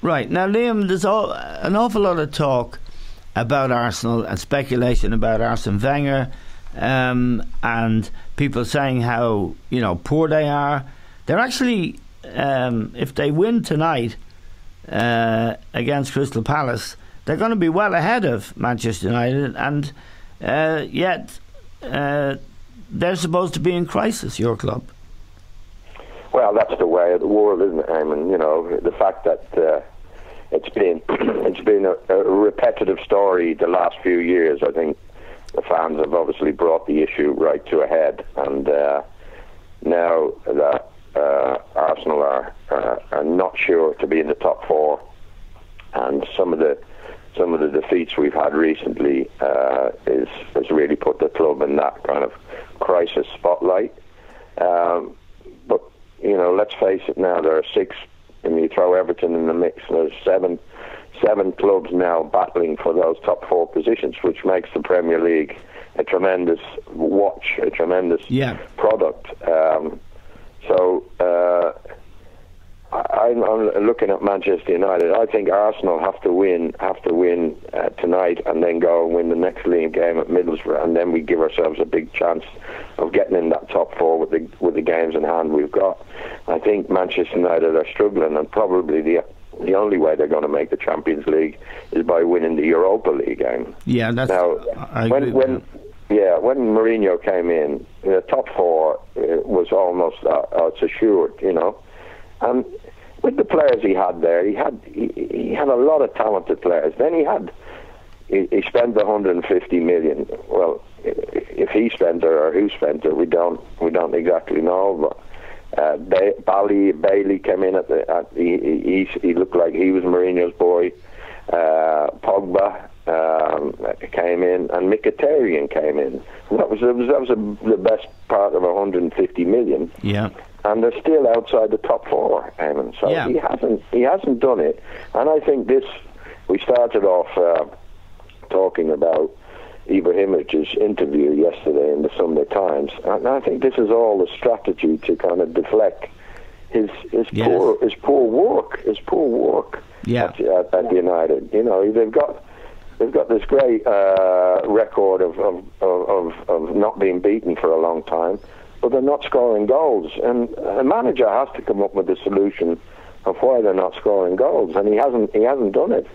Right. Now, Liam, there's an awful lot of talk about Arsenal and speculation about Arsene Wenger, and people saying how, poor they are. They're actually, if they win tonight against Crystal Palace, they're going to be well ahead of Manchester United, and yet they're supposed to be in crisis, your club. Well, that's the way of the world, isn't it, Eamon? The fact that it's been a repetitive story the last few years. I think the fans have obviously brought the issue right to a head, and now that Arsenal are not sure to be in the top four, and some of the defeats we've had recently has really put the club in that kind of crisis spotlight. But let's face it, now there are six, and you throw Everton in the mix, and there's seven clubs now battling for those top four positions, which makes the Premier League a tremendous watch, a tremendous product. I'm looking at Manchester United. I think Arsenal have to win tonight, and then go and win the next league game at Middlesbrough, and then we give ourselves a big chance of getting in that top four with the games in hand we've got. I think Manchester United are struggling, and probably the only way they're going to make the Champions League is by winning the Europa League game. Yeah, that's now when Mourinho came in, the top four was almost it's assured, and with the players he had there, he had a lot of talented players. Then he spent 150 million. Well, if he spent it or who spent it, we don't exactly know. But Bailey came in he looked like he was Mourinho's boy. Pogba came in, and Mkhitaryan came in. That was the best part of 150 million. Yeah. And they're still outside the top four, Eamon. So he hasn't done it. And I think we started off talking about Ibrahimovic's interview yesterday in the Sunday Times, and I think this is all a strategy to kind of deflect his poor work at United. They've got this great record of not being beaten for a long time, but they're not scoring goals, and a manager has to come up with a solution of why they're not scoring goals, and he hasn't done it.